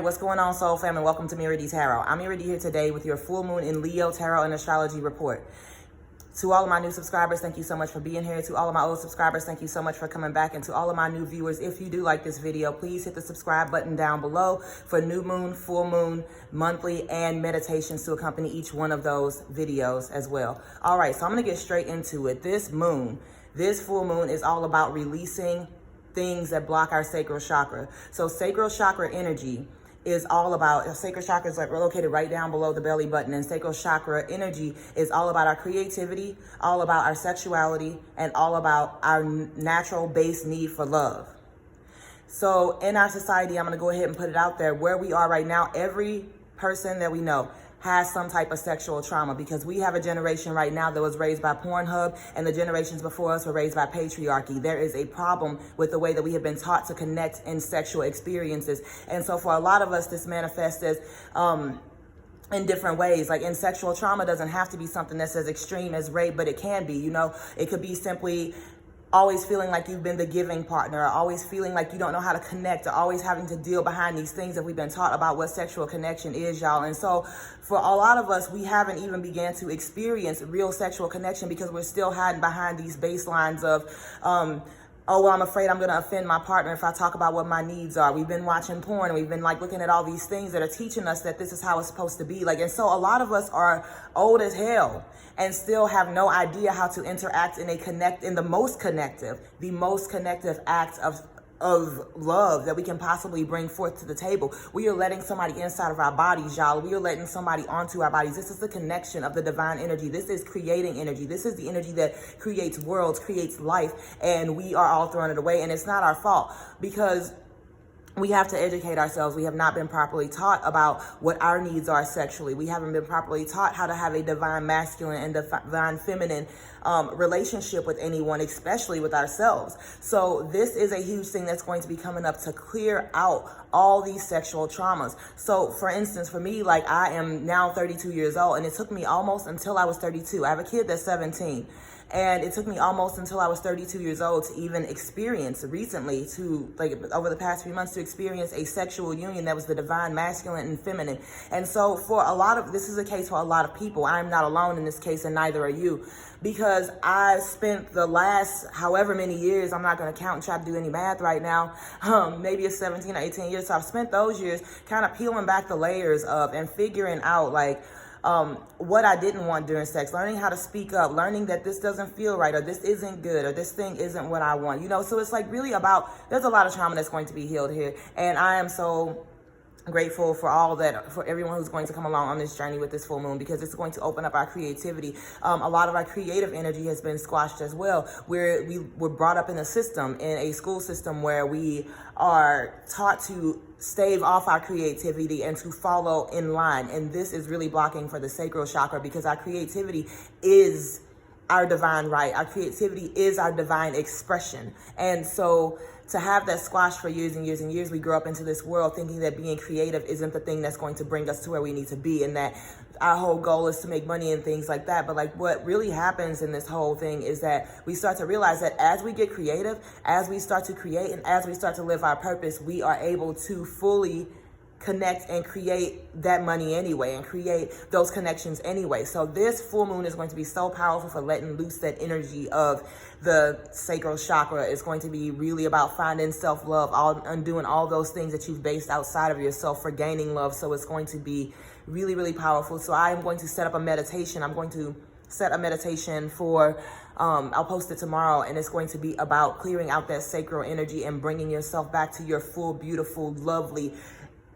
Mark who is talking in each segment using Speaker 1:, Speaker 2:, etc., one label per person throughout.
Speaker 1: What's going on, Soul Family? Welcome to Mira Tarot. I'm Mira here today with your full moon in Leo Tarot and Astrology report. To all of my new subscribers, thank you so much for being here. To all of my old subscribers, thank you so much for coming back. And to all of my new viewers, if you do like this video, please hit the subscribe button down below for new moon, full moon, monthly, and meditations to accompany each one of those videos as well. All right, so I'm going to get straight into it. This full moon is all about releasing things that block our sacral chakra. So sacral chakra energy is all about, sacral chakra is located right down below the belly button, and sacral chakra energy is all about our creativity, all about our sexuality, and all about our natural base need for love. So in our society, I'm going to go ahead and put it out there, where we are right now, every person that we know has some type of sexual trauma, because we have a generation right now that was raised by Pornhub, and the generations before us were raised by patriarchy. There is a problem with the way that we have been taught to connect in sexual experiences. And so for a lot of us, this manifests as in different ways. Like in sexual trauma doesn't have to be something that's as extreme as rape, but it can be, you know, it could be simply always feeling like you've been the giving partner, or always feeling like you don't know how to connect, or always having to deal behind these things that we've been taught about what sexual connection is, y'all. And so for a lot of us, we haven't even began to experience real sexual connection because we're still hiding behind these baselines of, oh, well, I'm afraid I'm going to offend my partner if I talk about what my needs are. We've been watching porn, and we've been like looking at all these things that are teaching us that this is how it's supposed to be. Like, and so a lot of us are old as hell and still have no idea how to interact in the most connective act of love that we can possibly bring forth to the table. We are letting somebody inside of our bodies, y'all. We are letting somebody onto our bodies. This is the connection of the divine energy. This is creating energy. This is the energy that creates worlds, creates life, and we are all throwing it away. And it's not our fault, because we have to educate ourselves. We have not been properly taught about what our needs are sexually. We haven't been properly taught how to have a divine masculine and divine feminine relationship with anyone, especially with ourselves. So this is a huge thing that's going to be coming up to clear out all these sexual traumas. So for instance, for me, like, I am now 32 years old, and it took me almost until I was 32. I have a kid that's 17. And it took me almost until I was 32 years old to even experience recently, over the past few months, to experience a sexual union that was the divine masculine and feminine. And so this is a case for a lot of people. I'm not alone in this case, and neither are you, because I spent the last however many years, I'm not going to count and try to do any math right now, maybe it's 17 or 18 years. So I've spent those years kind of peeling back the layers of and figuring out, like, what I didn't want during sex, learning how to speak up, learning that this doesn't feel right, or this isn't good, or this thing isn't what I want, you know. So it's like really about, there's a lot of trauma that's going to be healed here, and I am so grateful for everyone who's going to come along on this journey with this full moon, because it's going to open up our creativity. A lot of our creative energy has been squashed as well, where we were brought up in a school system where we are taught to stave off our creativity and to follow in line. And this is really blocking for the sacral chakra, because our creativity is our divine right. Our creativity is our divine expression. And so to have that squashed for years and years and years, we grow up into this world thinking that being creative isn't the thing that's going to bring us to where we need to be, and that our whole goal is to make money and things like that. But like, what really happens in this whole thing is that we start to realize that as we get creative, as we start to create, and as we start to live our purpose, we are able to fully connect and create that money anyway, and create those connections anyway. So this full moon is going to be so powerful for letting loose that energy of the sacral chakra. It's going to be really about finding self-love, undoing all those things that you've based outside of yourself for gaining love. So it's going to be really, really powerful. So I am going to set up a meditation. I'm going to set a meditation for, I'll post it tomorrow, and it's going to be about clearing out that sacral energy and bringing yourself back to your full, beautiful, lovely,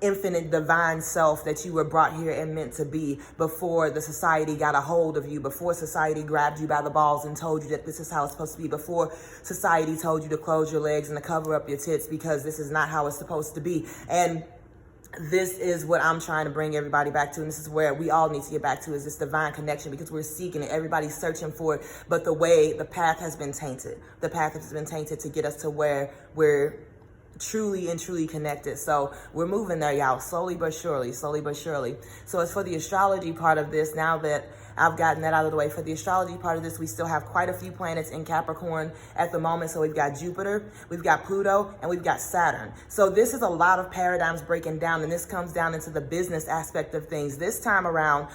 Speaker 1: infinite divine self that you were brought here and meant to be, before the society got a hold of you, before society grabbed you by the balls and told you that this is how it's supposed to be, before society told you to close your legs and to cover up your tits, because this is not how it's supposed to be. And this is what I'm trying to bring everybody back to, and this is where we all need to get back to, is this divine connection, because we're seeking it. Everybody's searching for it, but the path has been tainted. The path has been tainted to get us to where we're truly and truly connected. So we're moving there, y'all, slowly but surely, slowly but surely. So as for the astrology part of this, now that I've gotten that out of the way, for the astrology part of this, we still have quite a few planets in Capricorn at the moment. So we've got Jupiter, we've got Pluto, and we've got Saturn. So this is a lot of paradigms breaking down, and this comes down into the business aspect of things. This time around,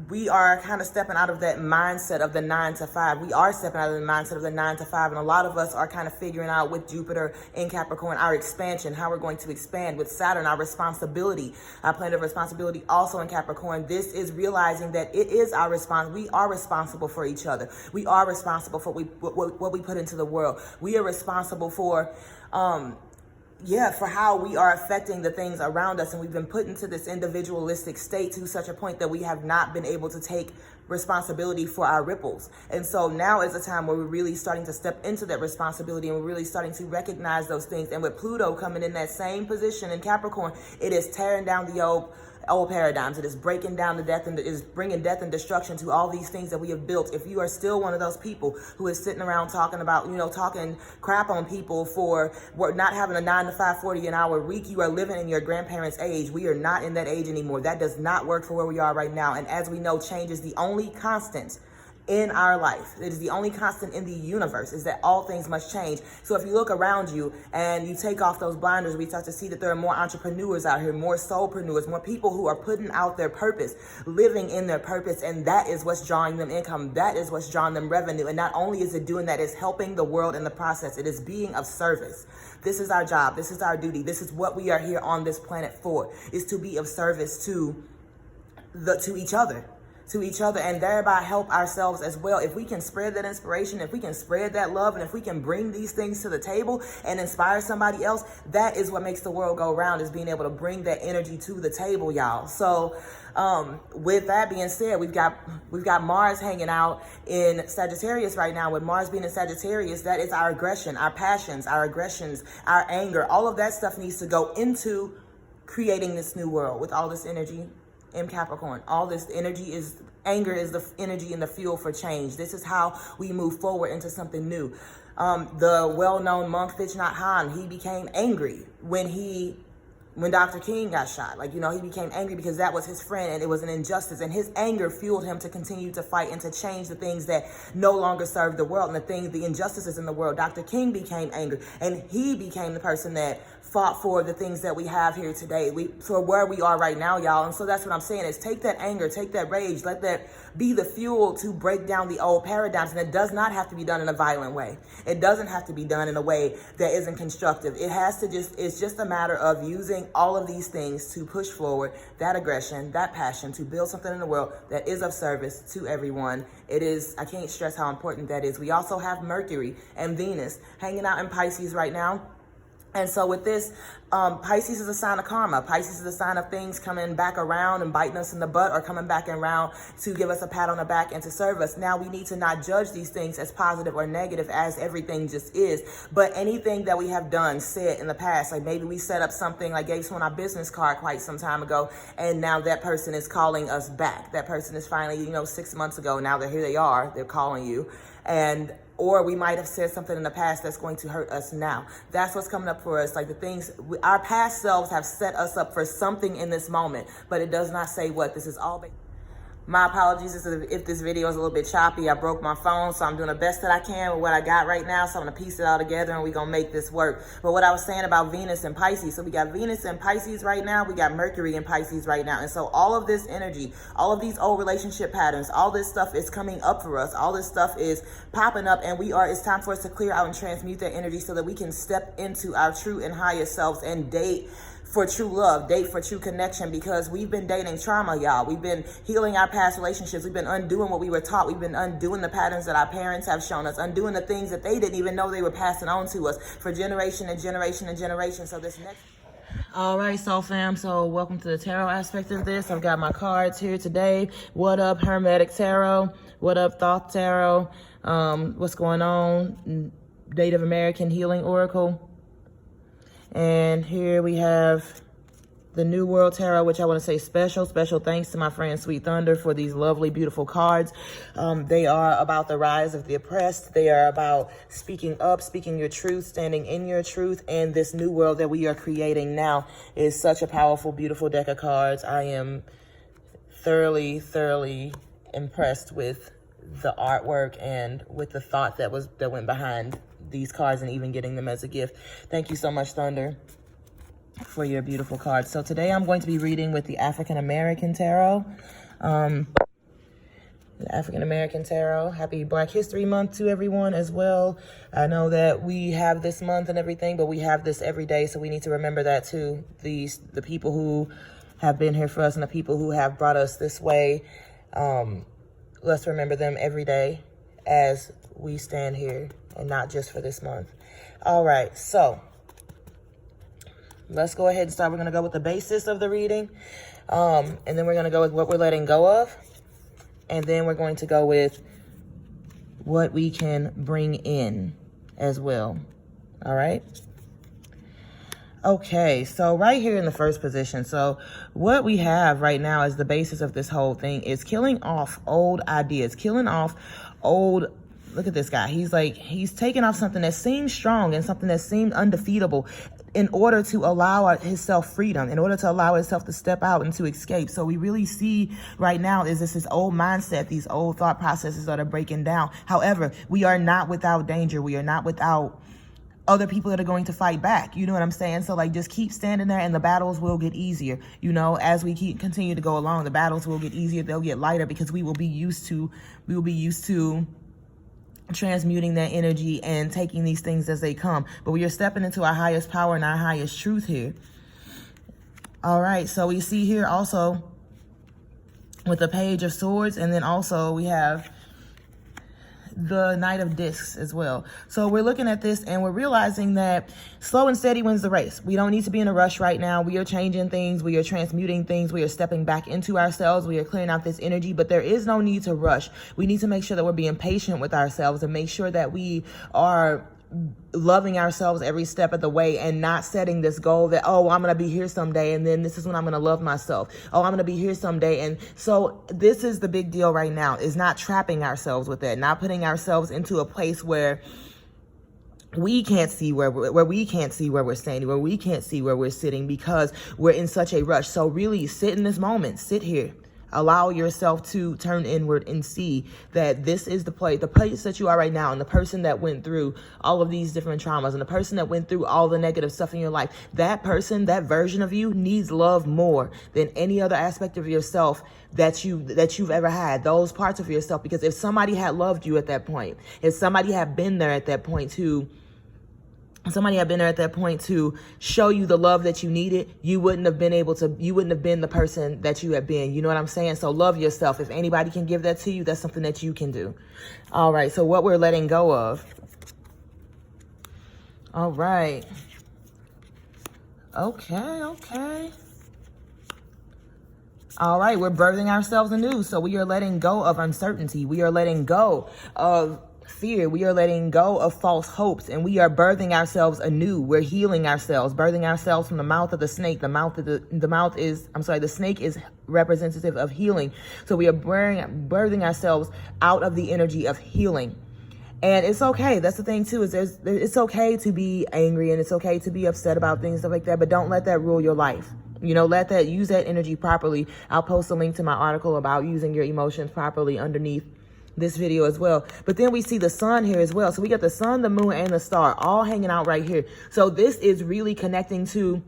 Speaker 1: we are kind of stepping out of that mindset of the 9 to 5. We are stepping out of the mindset of the 9 to 5. And a lot of us are kind of figuring out with Jupiter in Capricorn, our expansion, how we're going to expand. With Saturn, our responsibility, our planet of responsibility also in Capricorn. This is realizing that it is our we are responsible for each other. We are responsible for what we put into the world. We are responsible for, for how we are affecting the things around us. And we've been put into this individualistic state to such a point that we have not been able to take responsibility for our ripples. And so now is a time where we're really starting to step into that responsibility, and we're really starting to recognize those things. And with Pluto coming in that same position in Capricorn, it is tearing down the old paradigms. It is breaking down the death, and it is bringing death and destruction to all these things that we have built. If you are still one of those people who is sitting around talking about, talking crap on people for not having a 9 to 5, 40 an hour week, you are living in your grandparents' age. We are not in that age anymore. That does not work for where we are right now. And as we know, change is the only constant in our life. It is the only constant in the universe, is that all things must change. So if you look around you and you take off those blinders, we start to see that there are more entrepreneurs out here, more soulpreneurs, more people who are putting out their purpose, living in their purpose, and that is what's drawing them income. That is what's drawing them revenue. And not only is it doing that, it's helping the world in the process. It is being of service. This is our job. This is our duty. This is what we are here on this planet for, is to be of service to each other, and thereby help ourselves as well. If we can spread that inspiration, if we can spread that love, and if we can bring these things to the table and inspire somebody else, that is what makes the world go round, is being able to bring that energy to the table, y'all. So with that being said, we've got Mars hanging out in Sagittarius right now. With Mars being in Sagittarius, that is our aggression, our passions, our aggressions, our anger. All of that stuff needs to go into creating this new world with all this energy in Capricorn. All this energy anger is the energy and the fuel for change. This is how we move forward into something new. The well-known monk Thich Nhat Hanh, he became angry when Dr. King got shot. He became angry because that was his friend and it was an injustice. And his anger fueled him to continue to fight and to change the things that no longer serve the world and the injustices in the world. Dr. King became angry, and he became the person that fought for the things that we have here today, for where we are right now, y'all. And so that's what I'm saying, is take that anger, take that rage, let that be the fuel to break down the old paradigms. And it does not have to be done in a violent way. It doesn't have to be done in a way that isn't constructive. It's just a matter of using all of these things to push forward that aggression, that passion, to build something in the world that is of service to everyone. I can't stress how important that is. We also have Mercury and Venus hanging out in Pisces right now. And so with this, Pisces is a sign of karma. Pisces is a sign of things coming back around and biting us in the butt, or coming back around to give us a pat on the back and to serve us. Now, we need to not judge these things as positive or negative, as everything just is. But anything that we have done, said in the past, like maybe we set up something, like gave someone our business card quite some time ago, and now that person is calling us back. That person is finally, 6 months ago, now here they are, they're calling you. Or we might have said something in the past that's going to hurt us now. That's what's coming up for us. Like the things, our past selves have set us up for something in this moment, but it does not say what. This is all based. My apologies if this video is a little bit choppy. I broke my phone, so I'm doing the best that I can with what I got right now. So I'm gonna piece it all together and we're gonna make this work. But what I was saying about Venus and Pisces, so we got Venus and Pisces right now, we got Mercury and Pisces right now. And so all of this energy, all of these old relationship patterns, all this stuff is coming up for us. All this stuff is popping up, and it's time for us to clear out and transmute that energy so that we can step into our true and highest selves and date for true love, date for true connection, because we've been dating trauma, y'all. We've been healing our past relationships. We've been undoing what we were taught. We've been undoing the patterns that our parents have shown us, undoing the things that they didn't even know they were passing on to us for generation and generation and generation. So this next... All right, Soul Fam, so welcome to the tarot aspect of this. I've got my cards here today. What up, Hermetic Tarot? What up, Thoth Tarot? What's going on? Native American Healing Oracle. And here we have the New World Tarot, which I want to say special thanks to my friend Sweet Thunder for these lovely, beautiful cards. They are about the rise of the oppressed. They are about speaking up, speaking your truth, standing in your truth. And this new world that we are creating now is such a powerful, beautiful deck of cards. I am thoroughly impressed with the artwork and with the thought that went behind these cards and even getting them as a gift. Thank you so much, Thunder, for your beautiful cards. So today I'm going to be reading with the African American Tarot. The African American Tarot. Happy Black History Month to everyone as well. I know that we have this month and everything, but we have this every day, so we need to remember that too. The people who have been here for us and the people who have brought us this way, let's remember them every day as we stand here, and not just for this month. All right, so let's go ahead and start. We're going to go with the basis of the reading, and then we're going to go with what we're letting go of, and then we're going to go with what we can bring in as well. All right? Okay, so right here in the first position, so what we have right now as the basis of this whole thing is killing off old ideas, killing off old. Look at this guy. He's taking off something that seemed strong and something that seemed undefeatable in order to allow himself freedom, in order to allow himself to step out and to escape. So we really see right now is this old mindset, these old thought processes that are breaking down. However, we are not without danger. We are not without other people that are going to fight back. You know what I'm saying? So like, just keep standing there and the battles will get easier. You know, as we continue to go along, the battles will get easier. They'll get lighter because we will be used to transmuting that energy and taking these things as they come. But we are stepping into our highest power and our highest truth here. All right, so we see here also with the Page of Swords, and then also we have the Knight of Discs as well. So we're looking at this and we're realizing that slow and steady wins the race. We don't need to be in a rush right now. We are changing things. We are transmuting things. We are stepping back into ourselves. We are clearing out this energy, but there is no need to rush. We need to make sure that we're being patient with ourselves and make sure that we are loving ourselves every step of the way and not setting this goal that, oh, I'm going to be here someday and then this is when I'm going to love myself. Oh, I'm going to be here someday. And so this is the big deal right now, is not trapping ourselves with that, not putting ourselves into a place where we can't see where we can't see where we're standing, where we can't see where we're sitting because we're in such a rush. So really sit in this moment, sit here. Allow yourself to turn inward and see that this is the place that you are right now, and the person that went through all of these different traumas and the person that went through all the negative stuff in your life, that person, that version of you needs love more than any other aspect of yourself that you've ever had, those parts of yourself. Because if somebody had loved you at that point, if somebody had been there at that point to show you the love that you needed, you wouldn't have been the person that you have been. You know what I'm saying? So love yourself. If anybody can give that to you, that's something that you can do. All right. So what we're letting go of. All right. Okay. All right. We're birthing ourselves anew. So we are letting go of uncertainty. We are letting go of fear. We are letting go of false hopes, and we are birthing ourselves anew. We're healing ourselves, birthing ourselves from the mouth of the snake. The snake is representative of healing. So we are birthing ourselves out of the energy of healing. And it's okay. That's the thing too, is it's okay to be angry and it's okay to be upset about things, stuff like that, but don't let that rule your life. You know, use that energy properly. I'll post a link to my article about using your emotions properly underneath this video as well. But then we see the sun here as well. So we got the sun, the moon, and the star all hanging out right here. So this is really connecting to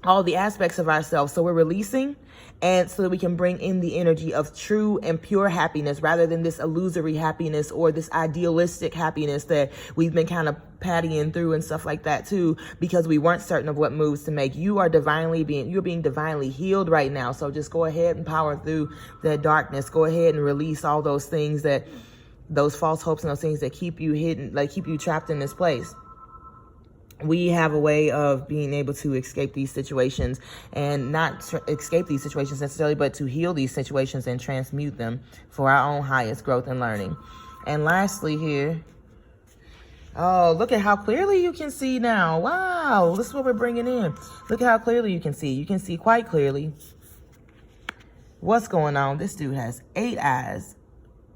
Speaker 1: all the aspects of ourselves. So we're releasing, and so that we can bring in the energy of true and pure happiness rather than this illusory happiness or this idealistic happiness that we've been kind of pattying through and stuff like that too, because we weren't certain of what moves to make. You're being divinely healed right now. So just go ahead and power through that darkness. Go ahead and release all those things, those false hopes and those things that keep you hidden, like keep you trapped in this place. We have a way of being able to escape these situations, and not escape these situations necessarily, but to heal these situations and transmute them for our own highest growth and learning. And lastly here, Oh, look at how clearly you can see now. Wow, this is what we're bringing in. Look at how clearly you can see. You can see quite clearly what's going on. This dude has 8 eyes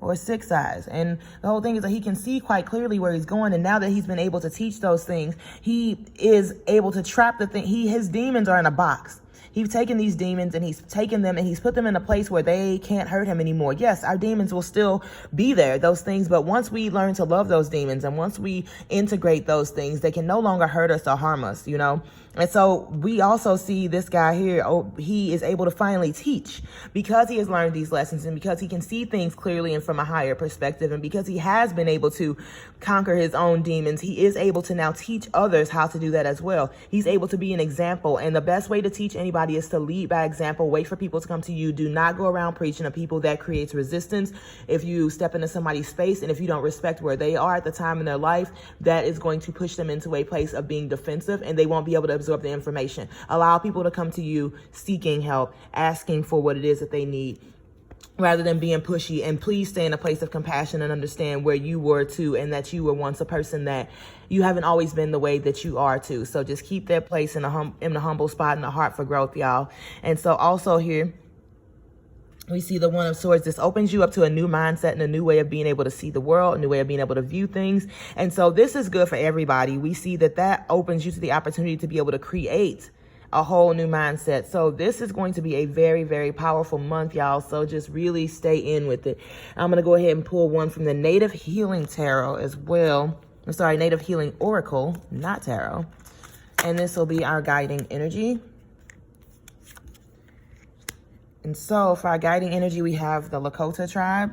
Speaker 1: or 6 eyes. And the whole thing is that he can see quite clearly where he's going. And now that he's been able to teach those things, he is able to trap the thing. His demons are in a box. He's taken these demons and he's taken them and he's put them in a place where they can't hurt him anymore. Yes, our demons will still be there, those things. But once we learn to love those demons and once we integrate those things, they can no longer hurt us or harm us, you know. And so we also see this guy here, he is able to finally teach because he has learned these lessons and because he can see things clearly and from a higher perspective. And because he has been able to conquer his own demons, he is able to now teach others how to do that as well. He's able to be an example. And the best way to teach anybody is to lead by example. Wait for people to come to you. Do not go around preaching to people. That creates resistance. If you step into somebody's space and if you don't respect where they are at the time in their life, that is going to push them into a place of being defensive and they won't be able to absorb the information. Allow people to come to you seeking help, asking for what it is that they need, rather than being pushy. And please stay in a place of compassion and understand where you were too, and that you were once a person that you haven't always been the way that you are too. So just keep that place in the humble spot in the heart for growth, y'all. And so also here, we see the One of Swords. This opens you up to a new mindset and a new way of being able to see the world, a new way of being able to view things. And so this is good for everybody. We see that opens you to the opportunity to be able to create a whole new mindset. So this is going to be a very, very powerful month, y'all. So just really stay in with it. I'm going to go ahead and pull one from the Native Healing Tarot as well. I'm sorry, Native Healing Oracle, not Tarot. And this will be our guiding energy. And so for our guiding energy, we have the Lakota tribe.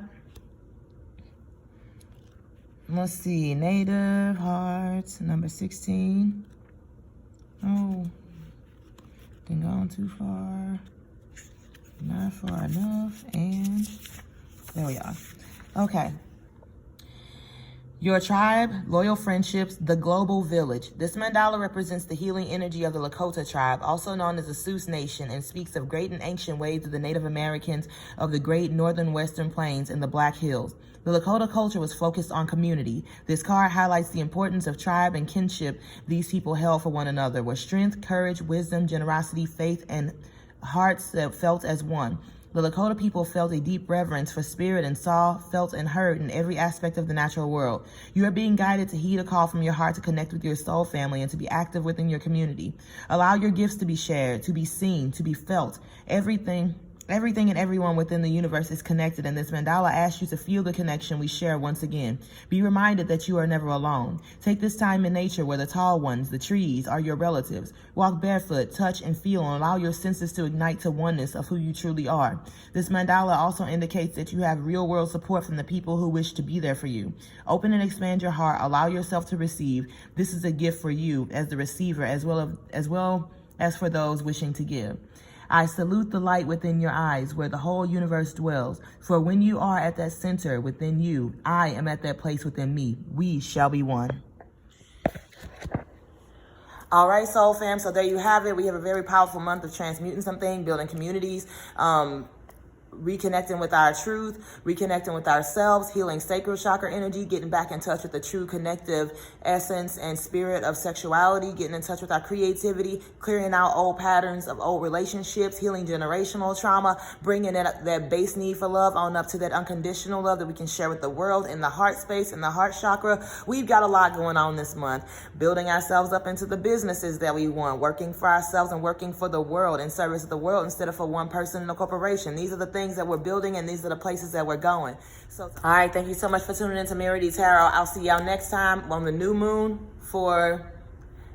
Speaker 1: Let's see, Native Hearts, number 16. Oh, didn't go too far. Not far enough. And there we are. Okay. Your tribe, loyal friendships, the global village. This mandala represents the healing energy of the Lakota tribe, also known as the Sioux Nation, and speaks of great and ancient ways of the Native Americans of the great northern western plains and the Black Hills. The Lakota culture was focused on community. This card highlights the importance of tribe and kinship these people held for one another, where strength, courage, wisdom, generosity, faith, and hearts felt as one. The Lakota people felt a deep reverence for spirit and saw, felt, and heard in every aspect of the natural world. You are being guided to heed a call from your heart to connect with your soul family and to be active within your community. Allow your gifts to be shared, to be seen, to be felt. Everything and everyone within the universe is connected, and this mandala asks you to feel the connection we share once again. Be reminded that you are never alone. Take this time in nature where the tall ones, the trees, are your relatives. Walk barefoot, touch, and feel, and allow your senses to ignite to oneness of who you truly are. This mandala also indicates that you have real-world support from the people who wish to be there for you. Open and expand your heart. Allow yourself to receive. This is a gift for you as the receiver, as well as for those wishing to give. I salute the light within your eyes where the whole universe dwells. For when you are at that center within you, I am at that place within me. We shall be one. All right, soul fam. So there you have it. We have a very powerful month of transmuting something, building communities, reconnecting with our truth, reconnecting with ourselves, healing sacral chakra energy, getting back in touch with the true connective essence and spirit of sexuality, getting in touch with our creativity, clearing out old patterns of old relationships, healing generational trauma, bringing that base need for love on up to that unconditional love that we can share with the world in the heart space, in the heart chakra. We've got a lot going on this month, building ourselves up into the businesses that we want, working for ourselves and working for the world, in service of the world instead of for one person in a corporation. These are the things that we're building, and these are the places that we're going. So, all right, thank you so much for tuning in to Mira Tarot. I'll see y'all next time on the new moon for,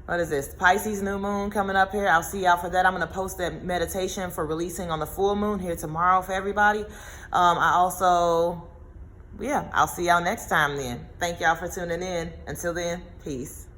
Speaker 1: what is this, Pisces new moon coming up here. I'll see y'all for that. I'm going to post that meditation for releasing on the full moon here tomorrow for everybody. I'll see y'all next time then. Thank y'all for tuning in. Until then, peace.